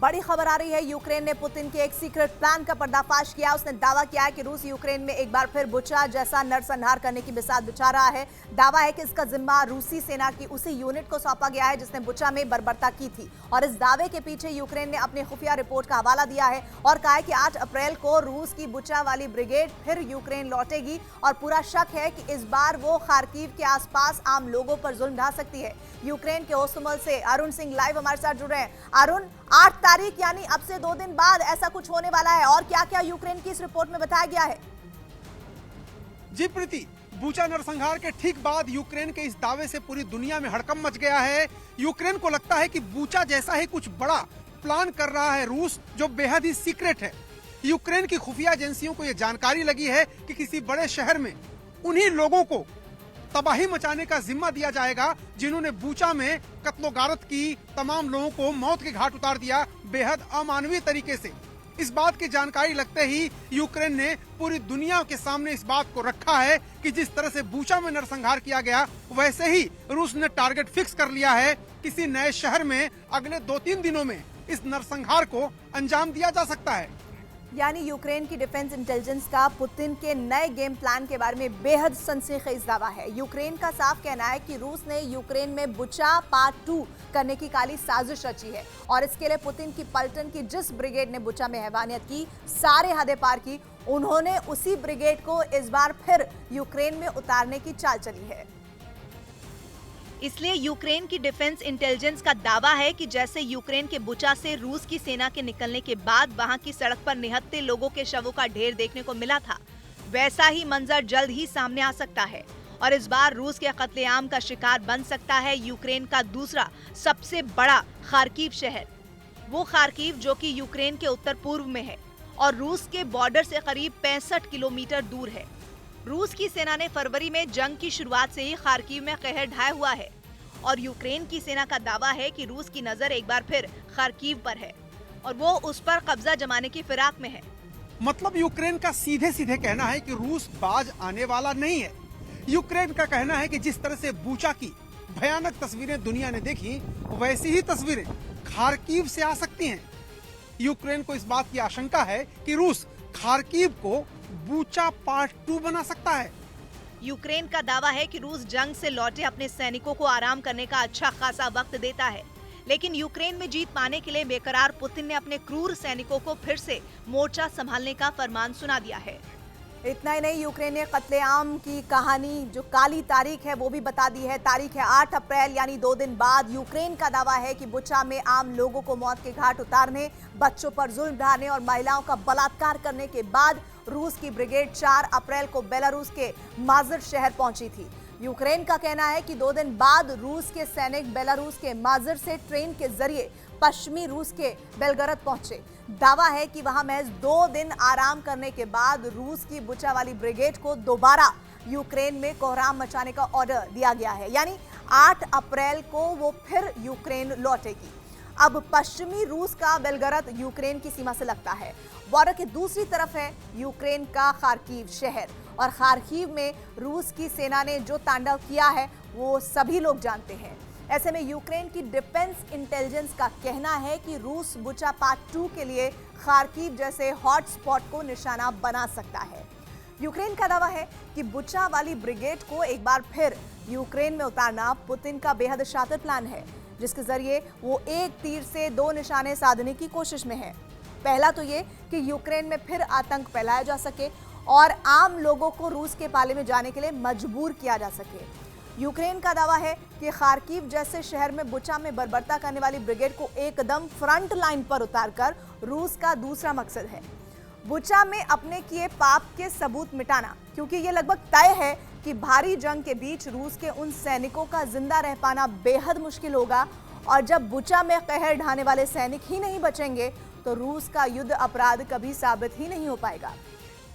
बड़ी खबर आ रही है। यूक्रेन ने पुतिन के एक सीक्रेट प्लान का पर्दाफाश किया। उसने दावा किया है कि रूस यूक्रेन में एक बार फिर बुचा जैसा नरसंहार करने की बिसात बिछा रहा है। दावा है कि इसका जिम्मा रूसी सेना की उसी यूनिट को सौंपा गया है जिसने बुचा में बर्बरता की थी। और इस दावे के पीछे यूक्रेन ने अपनी खुफिया रिपोर्ट का हवाला दिया है और कहा है कि 8 अप्रैल को रूस की बुचा वाली ब्रिगेड फिर यूक्रेन लौटेगी और पूरा शक है कि इस बार वो खार्किव के आसपास आम लोगों पर जुल्म ढा सकती है। यूक्रेन के ओस्तुमल से अरुण सिंह लाइव हमारे साथ जुड़ रहे हैं। अरुण, 8 तारीख यानी अब से 2 दिन बाद ऐसा कुछ होने वाला है और क्या क्या यूक्रेन की इस रिपोर्ट में बताया गया है? जी प्रीति, बूचा नरसंहार के ठीक बाद यूक्रेन के इस दावे से पूरी दुनिया में हड़कंप मच गया है। यूक्रेन को लगता है कि बूचा जैसा ही कुछ बड़ा प्लान कर रहा है रूस, जो बेहद ही सीक्रेट है। यूक्रेन की खुफिया एजेंसियों को यह जानकारी लगी है कि किसी बड़े शहर में उन्हीं लोगों को तबाही मचाने का जिम्मा दिया जाएगा जिन्होंने बूचा में कत्लो-गारत की, तमाम लोगों को मौत के घाट उतार दिया बेहद अमानवीय तरीके से। इस बात की जानकारी लगते ही यूक्रेन ने पूरी दुनिया के सामने इस बात को रखा है कि जिस तरह से बूचा में नरसंहार किया गया, वैसे ही रूस ने टारगेट फिक्स कर लिया है। किसी नए शहर में अगले 2-3 दिनों में इस नरसंहार को अंजाम दिया जा सकता है। यानी यूक्रेन की डिफेंस इंटेलिजेंस का पुतिन के नए गेम प्लान के बारे में बेहद सनसनीखेज दावा है। यूक्रेन का साफ कहना है कि रूस ने यूक्रेन में बुचा पार्ट 2 करने की काली साजिश रची है और इसके लिए पुतिन की पलटन की जिस ब्रिगेड ने बुचा में हैवानियत की, सारे हदें पार की, उन्होंने उसी ब्रिगेड को इस बार फिर यूक्रेन में उतारने की चाल चली है। इसलिए यूक्रेन की डिफेंस इंटेलिजेंस का दावा है कि जैसे यूक्रेन के बुचा से रूस की सेना के निकलने के बाद वहां की सड़क पर निहत्थे लोगों के शवों का ढेर देखने को मिला था, वैसा ही मंजर जल्द ही सामने आ सकता है और इस बार रूस के कत्लेआम का शिकार बन सकता है यूक्रेन का दूसरा सबसे बड़ा खार्किव शहर। वो खार्किव जो कि यूक्रेन के उत्तर पूर्व में है और रूस के बॉर्डर से करीब 65 किलोमीटर दूर है। रूस की सेना ने फरवरी में जंग की शुरुआत से ही खार्किव में कहर ढाया हुआ है और यूक्रेन की सेना का दावा है कि रूस की नजर एक बार फिर खार्किव पर है और वो उस पर कब्जा जमाने की फिराक में है। मतलब यूक्रेन का सीधे सीधे कहना है कि रूस बाज आने वाला नहीं है। यूक्रेन का कहना है कि जिस तरह से बूचा की भयानक तस्वीरें दुनिया ने देखी, वैसी ही तस्वीरें खार्किव से आ सकती हैं। यूक्रेन को इस बात की आशंका है कि रूस खार्किव को बूचा पार्ट 2 बना सकता है। यूक्रेन का दावा है कि रूस जंग से लौटे अपने सैनिकों को आराम करने का अच्छा खासा वक्त देता है, लेकिन यूक्रेन में जीत पाने के लिए बेकरार पुतिन ने अपने क्रूर सैनिकों को फिर से मोर्चा संभालने का फरमान सुना दिया है। इतना ही नहीं, यूक्रेन ने कत्लेआम की कहानी, जो काली तारीख है, वो भी बता दी है। तारीख है 8 अप्रैल यानी 2 दिन बाद। यूक्रेन का दावा है कि बुचा में आम लोगों को मौत के घाट उतारने, बच्चों पर जुल्म ढाने और महिलाओं का बलात्कार करने के बाद रूस की ब्रिगेड 4 अप्रैल को बेलारूस के माजिर शहर पहुंची थी। यूक्रेन का कहना है कि 2 दिन बाद रूस के सैनिक बेलारूस के माजिर से ट्रेन के जरिए पश्चिमी रूस के बेलगरद पहुंचे। दावा है कि वहां महज 2 दिन आराम करने के बाद रूस की बुचा वाली ब्रिगेड को दोबारा यूक्रेन में कोहराम मचाने का ऑर्डर दिया गया है, यानी 8 अप्रैल को वो फिर यूक्रेन लौटेगी। अब पश्चिमी रूस का बेलगरद यूक्रेन की सीमा से लगता है। बॉर्डर की दूसरी तरफ है यूक्रेन का खार्किव शहर और खार्किव में रूस की सेना ने जो तांडव किया है वो सभी लोग जानते हैं। ऐसे में यूक्रेन की डिफेंस इंटेलिजेंस का कहना है कि रूस बुचा पार्ट 2 के लिए खार्किव जैसे हॉट स्पॉट को निशाना बना सकता है। यूक्रेन का दावा है कि बुचा वाली ब्रिगेड को एक बार फिर यूक्रेन में उतारना पुतिन का बेहद शातिर प्लान है, जिसके जरिए वो एक तीर से 2 निशाने साधने की कोशिश में है। पहला तो ये कि यूक्रेन में फिर आतंक फैलाया जा सके और आम लोगों को रूस के पाले में जाने के लिए मजबूर किया जा सके। यूक्रेन का दावा है कि खार्किव जैसे शहर में बुचा में बर्बरता करने वाली ब्रिगेड को एकदम फ्रंट लाइन पर उतारकर रूस का दूसरा मकसद है बुचा में अपने किए पाप के सबूत मिटाना, क्योंकि ये लगभग तय है कि भारी जंग के बीच रूस के उन सैनिकों का जिंदा रह पाना बेहद मुश्किल होगा और जब बुचा में कहर ढाने वाले सैनिक ही नहीं बचेंगे तो रूस का युद्ध अपराध कभी साबित ही नहीं हो पाएगा।